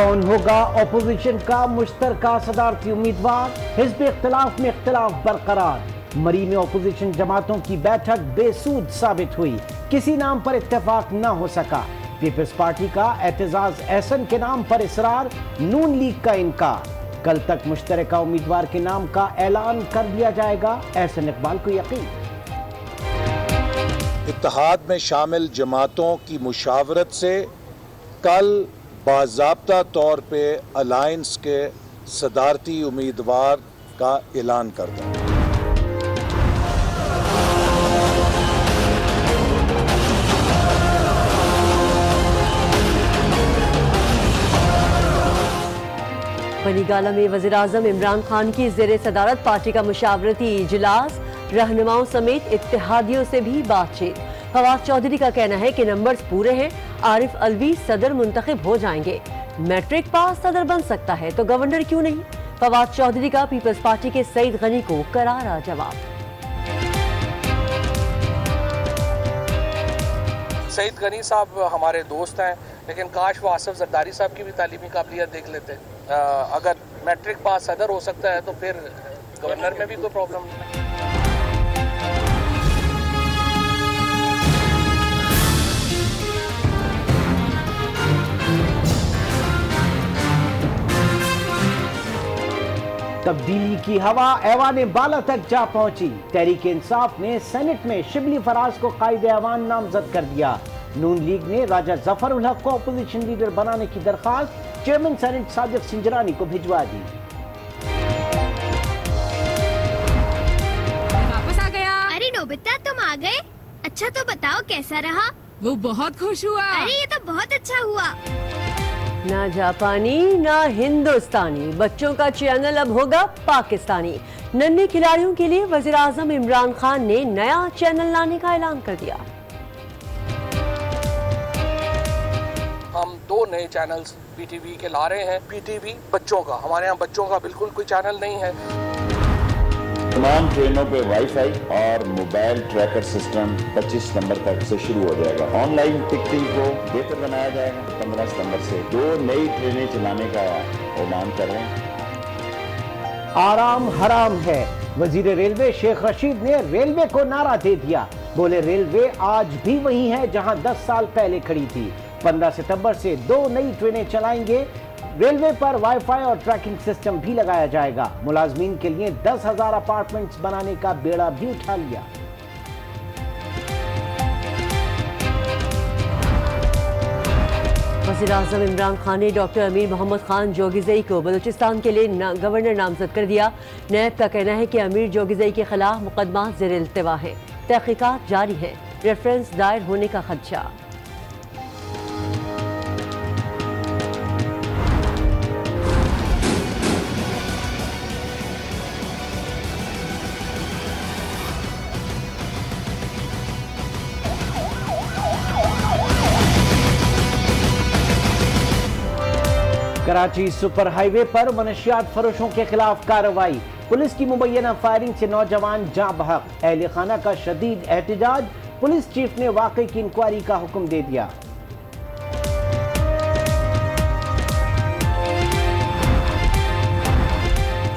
कौन होगा अपोजिशन का मुश्तरका सदारती उम्मीदवार? हिज़्ब इख्तिलाफ में इख्तिलाफ बरकरार। मरी में अपोजिशन जमातों की बैठक बेसूद साबित हुई, किसी नाम पर इत्तेफाक न हो सका। पीपल्स पार्टी का एतजाज एहसन के नाम पर इसरार, नून लीग का इनकार। कल तक मुश्तरका उम्मीदवार के नाम का ऐलान कर दिया जाएगा, एहसन इकबाल को यकीन। इत्तेहाद में शामिल जमातों की मुशावरत से कल बाज़ाब्ता तौर पे अलायंस के सदारती उम्मीदवार का ऐलान कर दें। बनीगाला में वज़ीर-ए-आज़म इमरान खान की ज़ेरे सदारत पार्टी का मुशावरती इजलास, रहनुमाओं समेत इत्तेहादियों से भी बातचीत। फवाद चौधरी का कहना है कि नंबर्स पूरे हैं, आरिफ अलवी सदर मुंतखब हो जाएंगे। मैट्रिक पास सदर बन सकता है तो गवर्नर क्यों नहीं? फवाद चौधरी का पीपल्स पार्टी के सईद गनी को करारा जवाब। सईद गनी साहब हमारे दोस्त हैं, लेकिन काश वो आसिफ जरदारी साहब की भी तालीमी काबिलियत देख लेते। अगर मैट्रिक पास सदर हो सकता है तो फिर गवर्नर में भी कोई प्रॉब्लम नहीं। तब्दीली की हवा ऐवान बाला तक जा पहुंची। तहरीक इंसाफ ने सेनेट में शिबली फराज को कायद ऐवान नामजद कर दिया। नून लीग ने राजा जफर उल हक को अपोजिशन लीडर बनाने की दरखास्त चेयरमैन सेनेट साजिद सिंजरानी को भिजवा दी। वापस आ गया। अरे नोबिता तुम आ गए, अच्छा तो बताओ कैसा रहा? वो बहुत खुश हुआ। अरे ये तो बहुत अच्छा हुआ। ना जापानी ना हिंदुस्तानी, बच्चों का चैनल अब होगा पाकिस्तानी। नन्हे खिलाड़ियों के लिए वज़ीर-ए-आज़म इमरान खान ने नया चैनल लाने का ऐलान कर दिया। हम 2 नए चैनल्स पीटीवी के ला रहे हैं। पीटीवी बच्चों का, हमारे यहाँ बच्चों का बिल्कुल कोई चैनल नहीं है। तमाम ट्रेनों पे वाईफाई और मोबाइल ट्रैकर सिस्टम 25 नवंबर तक से शुरू हो जाएगा। ऑनलाइन टिकटिंग को बेहतर बनाया जाएगा। 15 सितंबर से 2 नई ट्रेनें चलाने का ऐलान कर रहे हैं। आराम हराम है, वजीर रेलवे शेख रशीद ने रेलवे को नारा दे दिया। बोले रेलवे आज भी वही है जहां 10 साल पहले खड़ी थी। 15 सितंबर से 2 नई ट्रेनें चलाएंगे। रेलवे पर वाईफाई और ट्रैकिंग सिस्टम भी लगाया जाएगा। मुलाजमीन के लिए 10,000 अपार्टमेंट्स बनाने का बेड़ा भी उठा लिया। वज़ीर-ए-आज़म इमरान खान ने डॉक्टर अमीर मोहम्मद खान जोगिज़ई को बलूचिस्तान के लिए गवर्नर नामजद कर दिया। नैब का कहना है कि अमीर जोगिज़ई के खिलाफ मुकदमा ज़ेर इल्तिवा है, तहकीकात जारी है, रेफरेंस दायर होने का खदशा। कराची सुपर हाईवे पर मनशियात फरोशों के खिलाफ कार्रवाई। पुलिस की मुबैना फायरिंग से नौजवान जाँ बहक। अहले खाना का शदीद एहतजाज। पुलिस चीफ ने वाकई की इंक्वायरी का हुक्म दे दिया।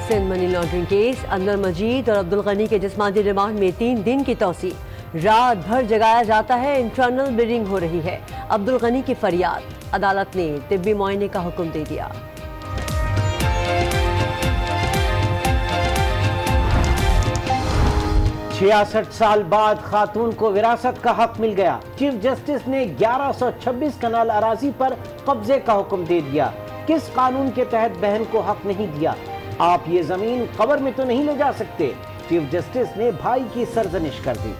Sindh money laundering case, Anwar Majeed और अब्दुल गनी के जिस्मानी रिमांड में 3 दिन की तौसी। रात भर जगाया जाता है, इंटरनल ब्लीडिंग हो रही है। अब्दुल गनी की फरियाद, अदालत ने तिब्बी मुआयने का हुक्म दे दिया। छियासठ साल बाद खातून को विरासत का हक मिल गया। चीफ जस्टिस ने 1126 कनाल अराजी पर कब्जे का हुक्म दे दिया। किस कानून के तहत बहन को हक नहीं दिया? आप ये जमीन कब्र में तो नहीं ले जा सकते। चीफ जस्टिस ने भाई की सरजनिश कर दी।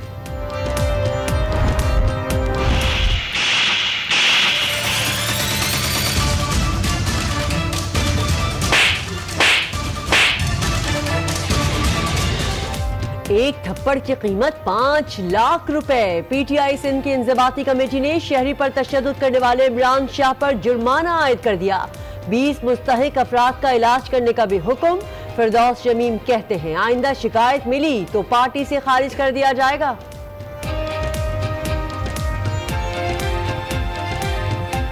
एक थप्पड़ की कीमत 5 लाख रुपए। पीटीआई सिंध की इंजबाती कमेटी ने शहरी पर तशद्दुद करने वाले इमरान शाह पर जुर्माना आयद कर दिया। 20 मुस्तहिक अफराद का इलाज करने का भी हुक्म। फिरदौस शमीम कहते हैं आइंदा शिकायत मिली तो पार्टी से खारिज कर दिया जाएगा।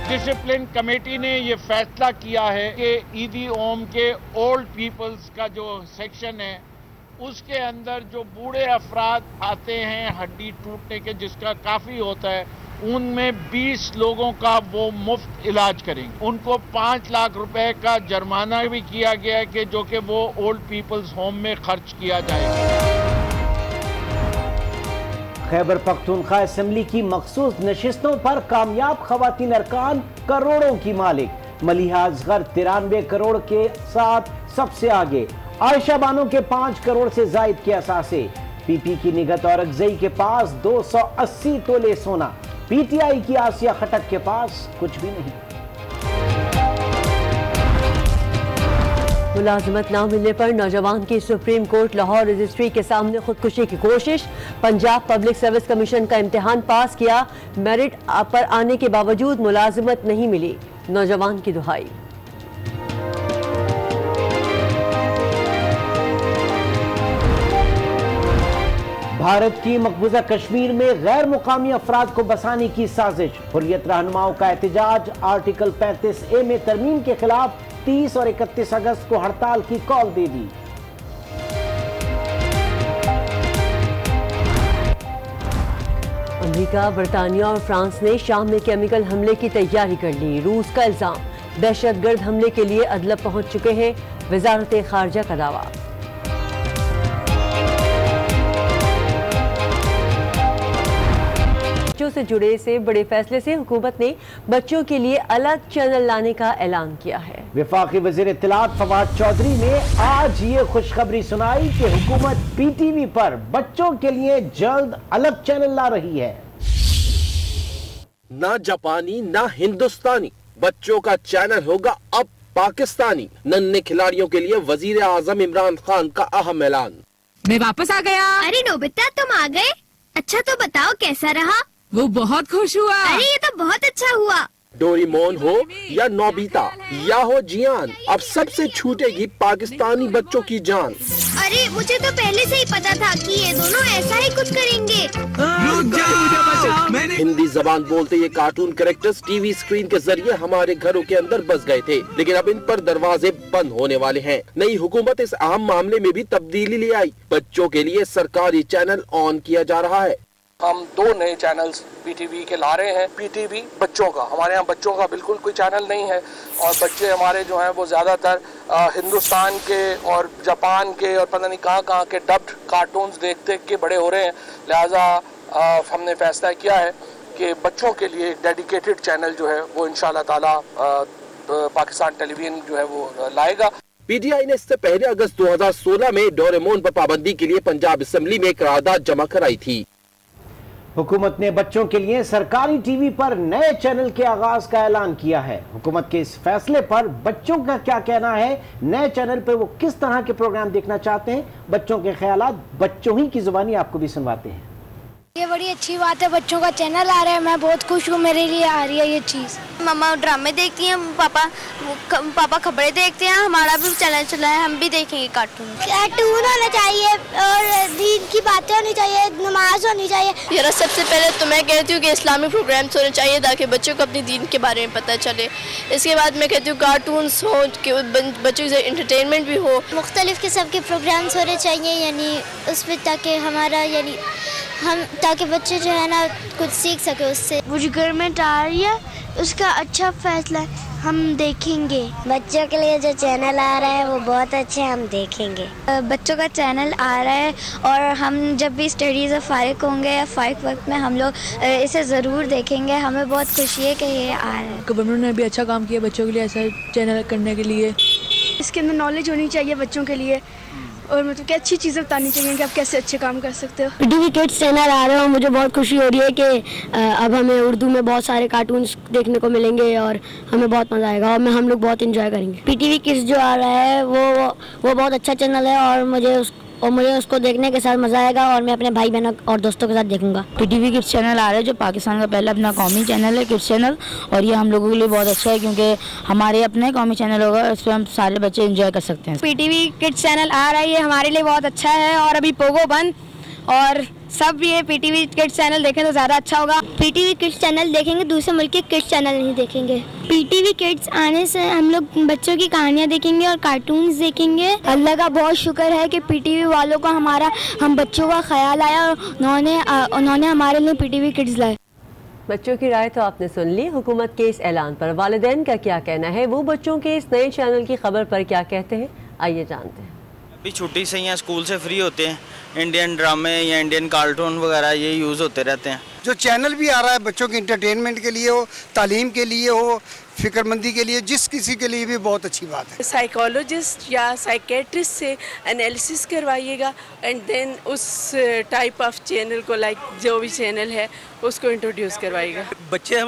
डिसिप्लिन कमेटी ने ये फैसला किया है कि ईदी ओम के ओल्ड पीपल्स का जो सेक्शन है उसके अंदर जो बूढ़े अफराद आते हैं हड्डी टूटने के, जिसका काफ़ी होता है, उनमें 20 लोगों का वो मुफ्त इलाज करेंगे। उनको 5 लाख रुपए का जुर्माना भी किया गया है कि जो कि वो ओल्ड पीपल्स होम में खर्च किया जाएगा। खैबर पख्तूनख्वा असेंबली की मखसूस नशिस्तों पर कामयाब खवातीन अरकान करोड़ों की मालिक। मलिहा असगर 93 करोड़ के साथ सबसे आगे। आयशा बानो के 5 करोड़ से जायद के असासे। पीपी की निगत औरंगज़ई के पास 280 तोले सोना। पीटीआई की आसिया खटक के पास कुछ भी नहीं। मुलाजमत न मिलने पर नौजवान की सुप्रीम कोर्ट लाहौर रजिस्ट्री के सामने खुदकुशी की कोशिश। पंजाब पब्लिक सर्विस कमीशन का इम्तिहान पास किया, मेरिट पर आने के बावजूद मुलाजमत नहीं मिली। नौजवान की दुहाई। भारत की मकबूजा कश्मीर में गैर मुकामी अफराद को बसाने की साजिश। हुर्रियत रहनुमाओं का एहतजाज। आर्टिकल 35A में तरमीम के खिलाफ 30 और 31 अगस्त को हड़ताल की कॉल दे दी। अमेरिका, बरतानिया और फ्रांस ने शाम में केमिकल हमले की तैयारी कर ली। रूस का इल्जाम, दहशतगर्द हमले के लिए अदलब पहुंच चुके हैं। वजारत खारजा का दावा। बच्चों से जुड़े से बड़े फैसले से हुकूमत ने बच्चों के लिए अलग चैनल लाने का ऐलान किया है। वफाकी वज़ीर इत्तलात फवाद चौधरी ने आज ये खुशखबरी सुनाई कि हुकूमत पीटीवी पर बच्चों के लिए जल्द अलग चैनल ला रही है। ना जापानी ना हिंदुस्तानी, बच्चों का चैनल होगा अब पाकिस्तानी। नन्हे खिलाड़ियों के लिए वजीर आजम इमरान खान का अहम ऐलान। मैं वापस आ गया। अरे नोबिता, तुम आ गए? अच्छा तो बताओ कैसा रहा? वो बहुत खुश हुआ। अरे ये तो बहुत अच्छा हुआ। डोरेमोन हो या नोबिता या हो जियान, अब सबसे छूटेगी पाकिस्तानी बच्चों की जान। अरे मुझे तो पहले से ही पता था कि ये दोनों ऐसा ही कुछ करेंगे। हिंदी जबान बोलते ये कार्टून कैरेक्टर्स टीवी स्क्रीन के जरिए हमारे घरों के अंदर बस गए थे, लेकिन अब इन पर दरवाजे बंद होने वाले हैं। नई हुकूमत इस अहम मामले में भी तब्दीली ले आई। बच्चों के लिए सरकारी चैनल ऑन किया जा रहा है। हम 2 नए चैनल्स पीटीवी के ला रहे हैं। पीटीवी बच्चों का, हमारे यहाँ बच्चों का बिल्कुल कोई चैनल नहीं है और बच्चे हमारे जो हैं वो ज़्यादातर हिंदुस्तान के और जापान के और पता नहीं कहाँ के डब्ड कार्टून्स देख देख के बड़े हो रहे हैं। लिहाजा हमने फैसला किया है कि बच्चों के लिए एक डेडिकेटेड चैनल जो है वो इंशाल्लाह ताला पाकिस्तान टेलीविजन जो है वो लाएगा। पीटीआई ने इससे पहले अगस्त 2016 में डोरेमोन पर पाबंदी के लिए पंजाब असेंबली में करारदाद जमा कराई थी। हुकूमत ने बच्चों के लिए सरकारी टीवी पर नए चैनल के आगाज का ऐलान किया है। हुकूमत के इस फैसले पर बच्चों का क्या कहना है, नए चैनल पर वो किस तरह के प्रोग्राम देखना चाहते हैं, बच्चों के ख्यालात बच्चों ही की जुबानी आपको भी सुनवाते हैं। ये बड़ी अच्छी बात है, बच्चों का चैनल आ रहा है, मैं बहुत खुश हूँ, मेरे लिए आ रही है ये चीज़। मम्मा ड्रामे देखती हैं, पापा खबरें देखते हैं, हमारा भी चैनल चला है, हम भी देखेंगे कार्टून होना चाहिए और दीन की बातें होनी चाहिए, नमाज होनी चाहिए। यार सबसे पहले तो मैं कहती हूँ कि इस्लामिक प्रोग्राम्स होने चाहिए ताकि बच्चों को अपनी दीन के बारे में पता चले। इसके बाद मैं कहती हूँ कार्टून्स हो कि बच्चों से इंटरटेनमेंट भी हो। मुख्तलिफ किस्म के प्रोग्राम्स होने चाहिए यानी उसमें, ताकि हमारा यानी हम ताकि बच्चे जो है ना कुछ सीख सके उससे। वो जो गवर्नमेंट आ रही है उसका अच्छा फैसला हम देखेंगे। बच्चों के लिए जो चैनल आ रहा है वो बहुत अच्छे, हम देखेंगे। बच्चों का चैनल आ रहा है और हम जब भी स्टडीज़ से फारिग होंगे या फारिग वक्त में हम लोग इसे ज़रूर देखेंगे। हमें बहुत खुशी है कि ये आ रहा है। गवर्नमेंट ने भी अच्छा काम किया बच्चों के लिए ऐसा चैनल करने के लिए। इसके अंदर नॉलेज होनी चाहिए बच्चों के लिए और मतलब कि अच्छी चीज़ें बतानी चाहिए कि आप कैसे अच्छे काम कर सकते हो। पीटीवी किड्स चैनल आ रहे हो, मुझे बहुत खुशी हो रही है कि अब हमें उर्दू में बहुत सारे कार्टून्स देखने को मिलेंगे और हमें बहुत मज़ा आएगा और हम लोग बहुत इंजॉय करेंगे। पीटीवी किड्स जो आ रहा है वो बहुत अच्छा चैनल है और मुझे उसको देखने के साथ मज़ा आएगा और मैं अपने भाई बहनों और दोस्तों के साथ देखूंगा। पीटीवी किड्स चैनल आ रहा है जो पाकिस्तान का पहला अपना कौमी चैनल है, किड्स चैनल, और ये हम लोगों के लिए बहुत अच्छा है क्योंकि हमारे अपने कौमी चैनल होगा, इस पर हम सारे बच्चे एंजॉय कर सकते हैं। पीटीवी किड्स चैनल आ रहा है, ये हमारे लिए बहुत अच्छा है और अभी पोगो बंद और सब ये पीटीवी किड्स चैनल देखें तो ज़्यादा अच्छा होगा। पीटीवी किड्स चैनल देखेंगे, दूसरे मुल्क के किड्स चैनल नहीं देखेंगे। पीटीवी किड्स आने से हम लोग बच्चों की कहानियाँ देखेंगे और कार्टून्स देखेंगे। अल्लाह का बहुत शुक्र है कि पीटीवी वालों का हम बच्चों का ख्याल आया और उन्होंने हमारे लिए पीटीवी किड्स लाए। बच्चों की राय तो आपने सुन ली। हुकूमत के इस ऐलान पर वालिदैन का क्या कहना है, वो बच्चों के इस नए चैनल की खबर पर क्या कहते हैं, आइए जानते हैं। अभी छुट्टी से यहाँ स्कूल से फ्री होते हैं, इंडियन ड्रामे या इंडियन कार्टून वगैरह ये यूज़ होते रहते हैं। जो चैनल भी आ रहा है बच्चों के इंटरटेनमेंट के लिए हो, तालीम के लिए हो, फिक्रमंदी के लिए, जिस किसी के लिए भी बहुत अच्छी बात है। साइकोलॉजिस्ट या साइकेट्रिस्ट से एनालिसिस करवाइएगा एंड देन उस टाइप ऑफ चैनल को, लाइक जो भी चैनल है उसको इंट्रोड्यूस करवाइएगा। बच्चे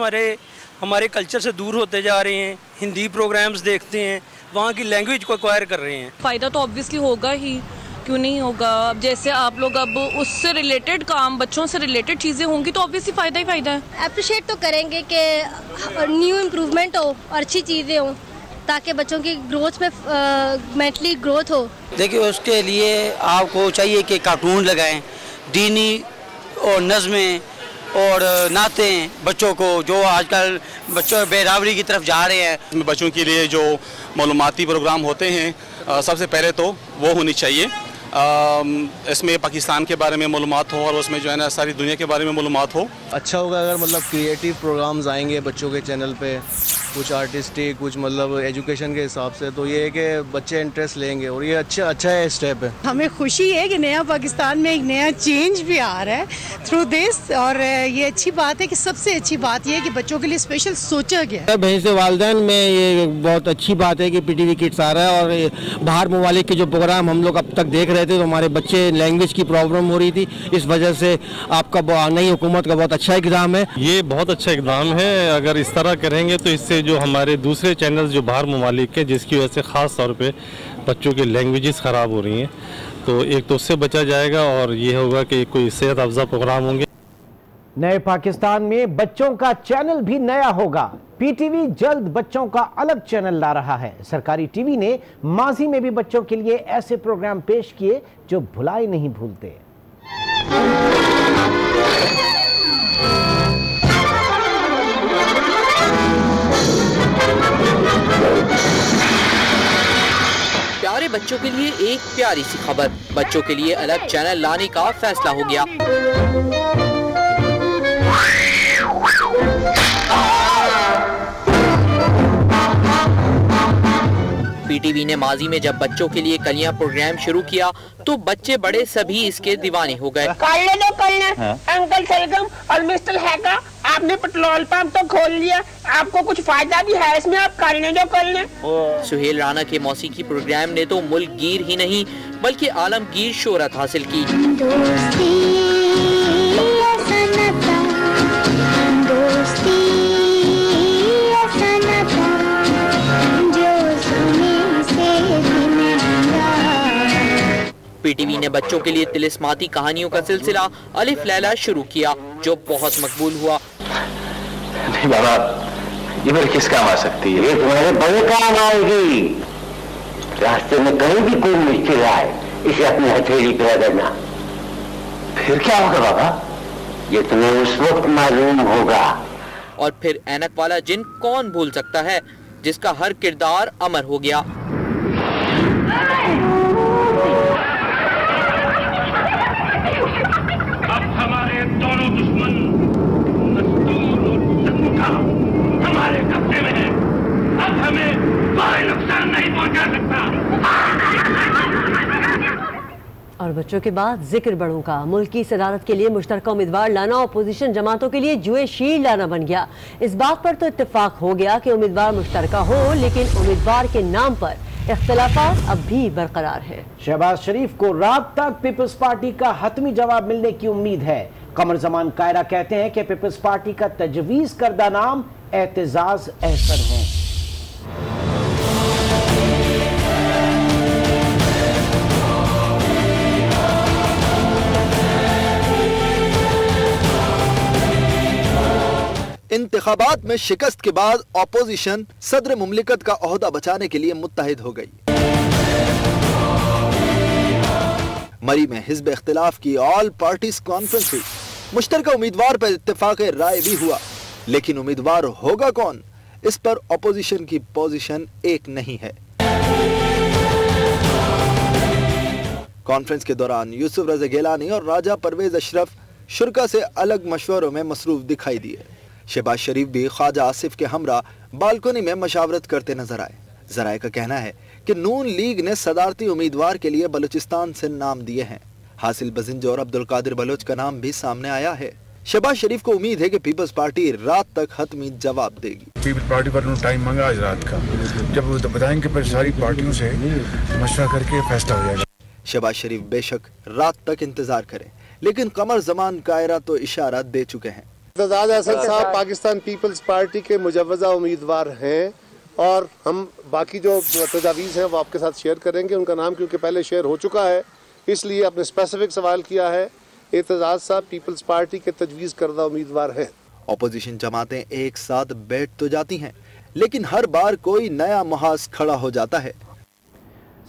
हमारे कल्चर से दूर होते जा रहे हैं, हिंदी प्रोग्राम्स देखते हैं, वहाँ की लैंग्वेज को एक्वायर कर रहे हैं। फ़ायदा तो ऑब्वियसली होगा ही, क्यों नहीं होगा। अब जैसे आप लोग अब उससे रिलेटेड काम, बच्चों से रिलेटेड चीज़ें होंगी तो ऑब्वियसली फ़ायदा ही फ़ायदा है। अप्रिशिएट तो करेंगे कि न्यू इम्प्रूवमेंट हो और अच्छी चीज़ें हो ताकि बच्चों की ग्रोथ में मेंटली ग्रोथ हो। देखिए उसके लिए आपको चाहिए कि कार्टून लगाएं, दीनी और नज़में और नाते बच्चों को, जो आजकल बच्चों बेराबरी की तरफ जा रहे हैं। बच्चों के लिए जो मालूमाती प्रोग्राम होते हैं, सबसे पहले तो वो होनी चाहिए। इसमें पाकिस्तान के बारे में मालूमात हो और उसमें जो है ना सारी दुनिया के बारे में मालूमात हो। अच्छा होगा अगर मतलब क्रिएटिव प्रोग्राम्स आएंगे बच्चों के चैनल पे, कुछ आर्टिस्टिक, कुछ मतलब एजुकेशन के हिसाब से, तो ये है कि बच्चे इंटरेस्ट लेंगे और ये अच्छा है स्टेप है। हमें खुशी है कि नया पाकिस्तान में एक नया चेंज भी आ रहा है थ्रू दिस, और ये अच्छी बात है कि सबसे अच्छी बात ये है कि बच्चों के लिए स्पेशल सोचा गया। वहीं से वालिदैन में ये बहुत अच्छी बात है कि पीटीवी किड्स आ रहा है, और बाहर ममालिक के जो प्रोग्राम हम लोग अब तक देख रहे थे तो हमारे बच्चे लैंग्वेज की प्रॉब्लम हो रही थी, इस वजह से आपका नई हुकूमत का बहुत अच्छा इक़दाम है। ये बहुत अच्छा इक़दाम है। अगर इस तरह करेंगे तो इससे जो हमारे दूसरे चैनल्स जो बाहर ममालिक के, जिसकी वजह से ख़ास तौर पे बच्चों की लैंग्वेजेस ख़राब हो रही हैं, तो एक तो उससे बचा जाएगा और ये होगा कि कोई सेहत अफजा प्रोग्राम होंगे। नए पाकिस्तान में बच्चों का चैनल भी नया होगा। पीटीवी जल्द बच्चों का अलग चैनल ला रहा है। सरकारी टीवी ने माजी में भी बच्चों के लिए ऐसे प्रोग्राम पेश किए जो भुलाए नहीं भूलते। प्यारे बच्चों के लिए एक प्यारी सी खबर, बच्चों के लिए अलग चैनल लाने का फैसला हो गया। पीटीवी ने माजी में जब बच्चों के लिए कलियां प्रोग्राम शुरू किया तो बच्चे बड़े सभी इसके दीवाने हो गए। अंकल सलगम और मिस्टर हैका, आपने पेट्रोल पंप तो खोल लिया, आपको कुछ फायदा भी है इसमें, आप कर लें जो कर लें। सुहेल राना के मौसीकी प्रोग्राम ने तो मुल्क गिर ही नहीं बल्कि आलमगीर शोहरत हासिल की। पीटीवी ने बच्चों के लिए तिलिस्माती कहानियों का सिलसिला अलिफ लैला शुरू किया जो बहुत मकबूल हुआ। नहीं बाबा, ये मेरे किस काम आ सकती है? ये तुम्हारे बड़े काम आएगी। रास्ते में कहीं भी कोई मुश्किल आए, इसे अपनी हथेली पे रगड़ना। फिर क्या होगा बाबा? ये तुम्हें उस वक्त मालूम होगा। और फिर ऐनक वाला जिन कौन भूल सकता है, जिसका हर किरदार अमर हो गया। दोनों दुश्मन मजदूर और तंका हमारे कब्जे में है। अब हमें कोई नुकसान नहीं पहुंचा सकता। और बच्चों के बाद जिक्र बड़ों का, मुल्क की सदारत के लिए मुश्तरका उम्मीदवार लाना अपोजिशन जमातों के लिए जुए शीर लाना बन गया। इस बात पर तो इत्तेफाक हो गया कि उम्मीदवार मुश्तरका हो, लेकिन उम्मीदवार के नाम पर इख्तिलाफात अब भी बरकरार है। शहबाज शरीफ को रात तक पीपल्स पार्टी का हतमी जवाब मिलने की उम्मीद है। कमर जमान कायरा कहते हैं कि पीपल्स पार्टी का तजवीज करदा नाम एतजाज अहसन है। इंतखाबात में शिकस्त के बाद अपोजिशन सदर मुमलिकत का ओहदा बचाने के लिए मुत्तहिद हो गई। मरी में हिज़्ब इख्तिलाफ की ऑल पार्टीज कॉन्फ्रेंस हुई। मुश्तरका उम्मीदवार पर इत्तेफाक राय भी हुआ, लेकिन उम्मीदवार होगा कौन, इस पर अपोजिशन की पोजीशन एक नहीं है। कॉन्फ्रेंस के दौरान यूसुफ रज़ा गिलानी और राजा परवेज अशरफ शुरा से अलग मशवरों में मसरूफ दिखाई दिए। शहबाज शरीफ भी ख्वाजा आसिफ के हमरा बालकोनी में मशावरत करते नजर आए। जराए का कहना है कि नून लीग ने सदारती उम्मीदवार के लिए बलूचिस्तान से नाम दिए हैं। हासिल बजिंज और अब्दुल कादिर बलोच का नाम भी सामने आया है। शहबाज शरीफ को उम्मीद है कि पीपल्स पार्टी रात तक हतमी जवाब देगी। पीपल्स पार्टी पर उन्होंने टाइम मांगा आज रात का, जब वो बताएंगे फिर सारी पार्टियों से मशवरा करके फैसला हो जाएगा। शहबाज शरीफ बेशक रात तक इंतजार करें, लेकिन कमर जमान कायरा तो इशारा दे चुके हैं। इर्तजाज अहसन साहब पाकिस्तान पीपल्स पार्टी के मुजव्वजा उम्मीदवार हैं और हम बाकी जो तजावीज़ हैं वो आपके साथ शेयर करेंगे। उनका नाम क्योंकि पहले शेयर हो चुका है, इसलिए आपने स्पेसिफिक सवाल किया है। इर्तजाज साहब पीपल्स पार्टी के तजवीज़ करदा उम्मीदवार हैं। अपोजिशन जमातें एक साथ बैठ तो जाती हैं, लेकिन हर बार कोई नया महाज खड़ा हो जाता है।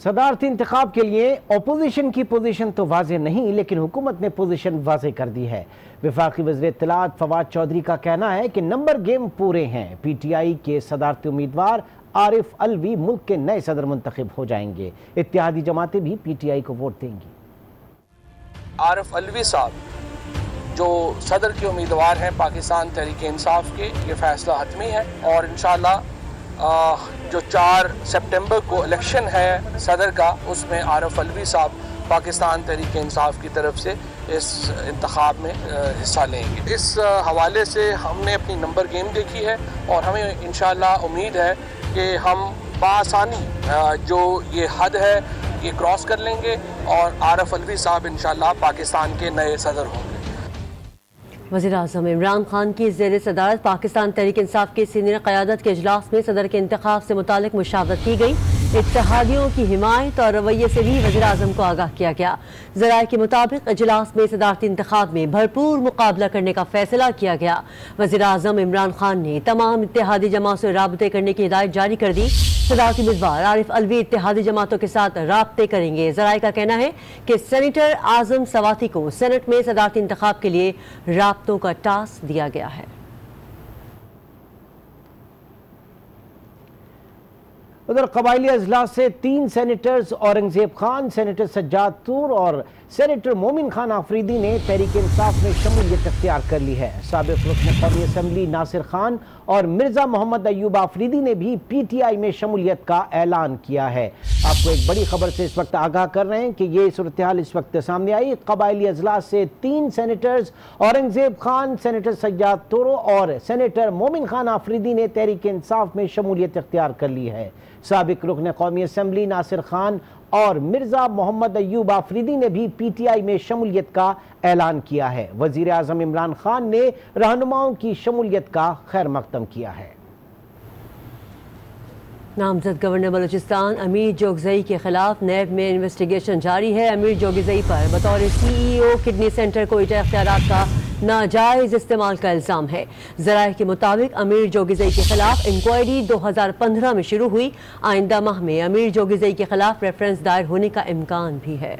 सदारती इंतखाब के लिए अपोजिशन की पोजीशन तो वाज़ेह नहीं, लेकिन हुकूमत ने पोजीशन वाज़ेह कर दी है। वफाकी वज़ीर इत्तलात फवाद चौधरी का कहना है कि नंबर गेम पूरे हैं। पीटीआई के सदारती उम्मीदवार आरिफ अलवी मुल्क के नए सदर मुंतखब हो जाएंगे। इत्तेहादी जमातें भी पीटीआई को वोट देंगी। आरिफ अलवी साहब जो सदर के उम्मीदवार हैं पाकिस्तान तहरीक इंसाफ के, ये फैसला हतमी है और इंशाअल्लाह जो 4 सितंबर को इलेक्शन है सदर का, उसमें आरिफ अलवी साहब पाकिस्तान तहरीक इंसाफ की तरफ से इस इंतखाब में हिस्सा लेंगे। इस हवाले से हमने अपनी नंबर गेम देखी है और हमें इंशाअल्लाह उम्मीद है कि हम बआसानी जो ये हद है ये क्रॉस कर लेंगे और आरिफ अलवी साहब इंशाअल्लाह पाकिस्तान के नए सदर होंगे। वज़ीर-ए-आज़म इमरान खान की ज़ेर सदारत पाकिस्तान तहरीक इंसाफ के सीनियर क़यादत के इजलास में सदर के इंतखाब से मुतालिक मुशावरत की गई। इत्तेहादियों की हिमायत और रवैये से भी वज़ीर-ए-आज़म को आगाह किया गया। ज़राए के मुताबिक इजलास में सदारती इंतखाब में भरपूर मुकाबला करने का फैसला किया गया। वज़ीर-ए-आज़म इमरान खान ने तमाम इत्तेहादी जमात से राबते करने की हिदायत जारी कर दी। सदारती उम्मीदवार आरिफ अलवी इत्तेहादी जमातों के साथ राबते करेंगे। ज़राए का कहना है कि सेनेटर आज़म सवाती को सेनेट में सदारती इंतखाब के लिए राबतों का टास्क दिया गया है। उधर कबायली अजलास से 3 सेनेटर्स औरंगजेब खान, सेनेटर सज्जाद तूर और सेनेटर मोमिन खान आफरीदी ने तहरीक इंसाफ में शमूलियत इख्तियार कर ली है। साबिक़ रुकन कौमी असम्बली नासिर खान और मिर्जा मोहम्मद अयूब आफरीदी ने भी पीटीआई में शमूलियत का ऐलान किया है। आपको एक बड़ी खबर से इस वक्त आगाह कर रहे हैं कि ये सूरत हाल इस वक्त सामने आई। कबायली अजलास से 3 सेनेटर्स औरंगजेब खान, सेनेटर सज्जाद तूर और सेनेटर मोमिन खान आफरीदी ने तहरीक इंसाफ में शमूलियत इख्तियार कर ली है। साबिक़ रुकन कौमी असम्बली नासिर खान और मिर्जा मोहम्मद अयूब आफरीदी ने भी पीटीआई में शमूलियत का ऐलान किया है। वज़ीर आज़म इमरान खान ने रहनुमाओं की शमूलियत का खैर मकदम किया है। नामजद गवर्नर बलूचिस्तान अमीर जोगजई के खिलाफ नैब में इन्वेस्टिगेशन जारी है। अमीर जोगजई पर बतौर CEO किडनी सेंटर कोयटा इख्तियारात का नाजायज इस्तेमाल का इल्ज़ाम है। ज़राए के मुताबिक अमीर जोगजई के खिलाफ इंक्वायरी 2015 में शुरू हुई। आइंदा माह में अमीर जोगजई के खिलाफ रेफरेंस दायर होने का इम्कान भी है।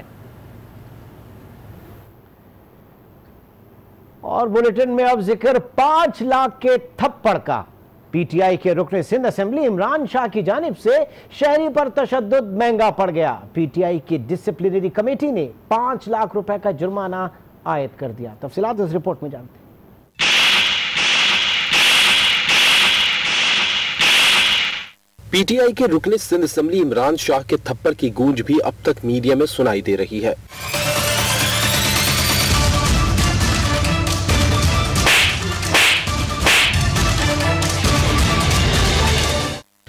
और बुलेटिन में अब जिक्र 5 लाख के थप्पड़ का। पीटीआई के रुकन सिंध असेंबली इमरान शाह की जानिब से शहरी पर तशद्दुद महंगा पड़ गया। पीटीआई की डिसिप्लिनरी कमेटी ने 5 लाख रुपए का जुर्माना आयद कर दिया। तफसीलात इस रिपोर्ट में जानते हैं। पीटीआई के रुकन सिंध असेंबली इमरान शाह के थप्पड़ की गूंज भी अब तक मीडिया में सुनाई दे रही है।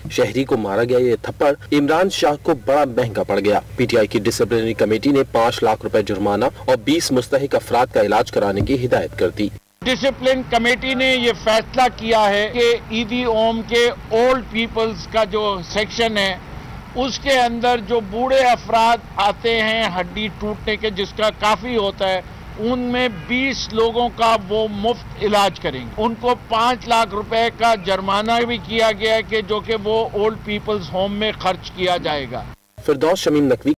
शहरी को मारा गया ये थप्पड़ इमरान शाह को बड़ा महंगा पड़ गया। पीटीआई की डिसिप्लिनरी कमेटी ने 5 लाख रुपए जुर्माना और 20 मुस्तहिक अफराद का इलाज कराने की हिदायत कर दी। डिसिप्लिन कमेटी ने ये फैसला किया है कि ईदी ओम के ओल्ड पीपल्स का जो सेक्शन है उसके अंदर जो बूढ़े अफराद आते हैं हड्डी टूटने के, जिसका काफी होता है, उनमें 20 लोगों का वो मुफ्त इलाज करेंगे। उनको 5 लाख रुपए का जुर्माना भी किया गया है कि जो कि वो ओल्ड पीपल्स होम में खर्च किया जाएगा। फिरदौस शमीम नकवी